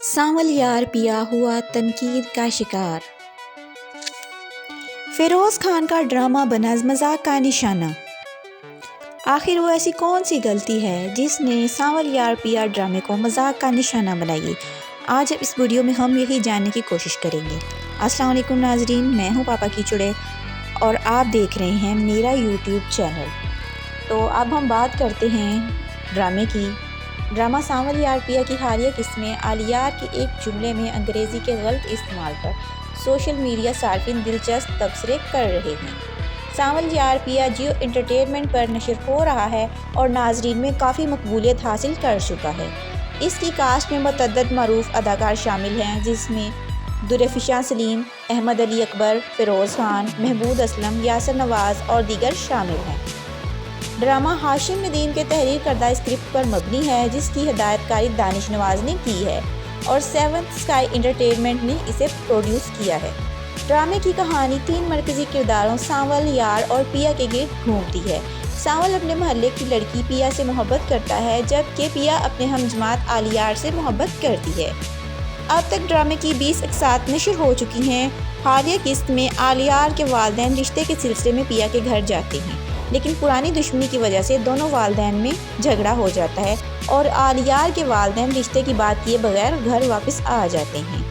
سانول یار پیا ہوا تنقید کا شکار، فیروز خان کا ڈرامہ بنا مذاق کا نشانہ۔ آخر وہ ایسی کون سی غلطی ہے جس نے سانول یار پیا ڈرامے کو مذاق کا نشانہ بنائی؟ آج اس ویڈیو میں ہم یہی جاننے کی کوشش کریں گے۔ السلام علیکم ناظرین، میں ہوں پاپا کی چڑیل اور آپ دیکھ رہے ہیں میرا یوٹیوب چینل۔ تو اب ہم بات کرتے ہیں ڈرامے کی۔ ڈرامہ سانول یار پیا کی حالیہ قسمیں آلیار کے ایک جملے میں انگریزی کے غلط استعمال پر سوشل میڈیا صارفین دلچسپ تبصرے کر رہے ہیں۔ سانول یار پیا جیو انٹرٹینمنٹ پر نشر ہو رہا ہے اور ناظرین میں کافی مقبولیت حاصل کر چکا ہے۔ اس کی کاسٹ میں متعدد معروف اداکار شامل ہیں، جس میں درافشاں سلیم، احمد علی اکبر، فیروز خان، محمود اسلم، یاسر نواز اور دیگر شامل ہیں۔ ڈرامہ ہاشم ندیم کے تحریر کردہ اسکرپٹ پر مبنی ہے، جس کی ہدایت کاری دانش نواز نے کی ہے اور سیونتھ اسکائی انٹرٹینمنٹ نے اسے پروڈیوس کیا ہے۔ ڈرامے کی کہانی 3 مرکزی کرداروں سانول، یار اور پیا کے گرد گھومتی ہے۔ سانول اپنے محلے کی لڑکی پیا سے محبت کرتا ہے، جبکہ پیا اپنے ہمجماعت آلیار سے محبت کرتی ہے۔ اب تک ڈرامے کی 20 اقساط نشر ہو چکی ہیں۔ حالیہ قسط میں آلیار کے والدین رشتے کے سلسلے میں پیا کے گھر جاتے ہیں، لیکن پرانی دشمنی کی وجہ سے دونوں والدین میں جھگڑا ہو جاتا ہے اور آلیار کے والدین رشتے کی بات کیے بغیر گھر واپس آ جاتے ہیں۔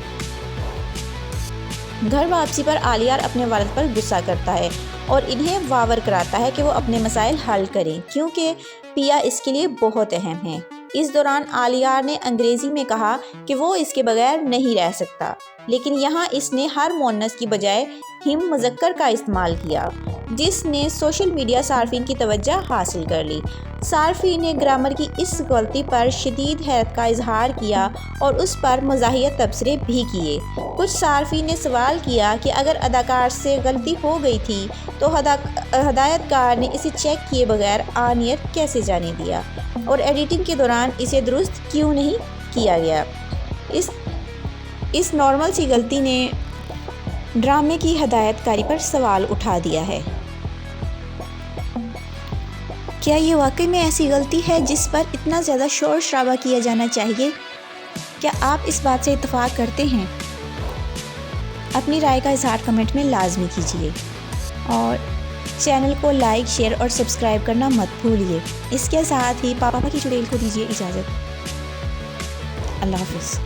گھر واپسی پر آلیار اپنے والد پر غصہ کرتا ہے اور انہیں واور کراتا ہے کہ وہ اپنے مسائل حل کریں، کیونکہ پیا اس کے لیے بہت اہم ہے۔ اس دوران آلیار نے انگریزی میں کہا کہ وہ اس کے بغیر نہیں رہ سکتا، لیکن یہاں اس نے ہر مؤنث کی بجائے ہم مذکر کا استعمال کیا، جس نے سوشل میڈیا صارفین کی توجہ حاصل کر لی۔ صارفین نے گرامر کی اس غلطی پر شدید حیرت کا اظہار کیا اور اس پر مزاحیہ تبصرے بھی کیے۔ کچھ صارفین نے سوال کیا کہ اگر اداکار سے غلطی ہو گئی تھی تو ہدایت کار نے اسے چیک کیے بغیر آن ایئر کیسے جانے دیا اور ایڈیٹنگ کے دوران اسے درست کیوں نہیں کیا گیا۔ اس نارمل سی غلطی نے ڈرامے کی ہدایت کاری پر سوال اٹھا دیا ہے۔ کیا یہ واقعی میں ایسی غلطی ہے جس پر اتنا زیادہ شور شرابہ کیا جانا چاہیے؟ کیا آپ اس بات سے اتفاق کرتے ہیں؟ اپنی رائے کا اظہار کمنٹ میں لازمی کیجیے اور چینل کو لائک، شیئر اور سبسکرائب کرنا مت بھولیے۔ اس کے ساتھ ہی پاپا کی چڑیل کو دیجیے اجازت۔ اللہ حافظ۔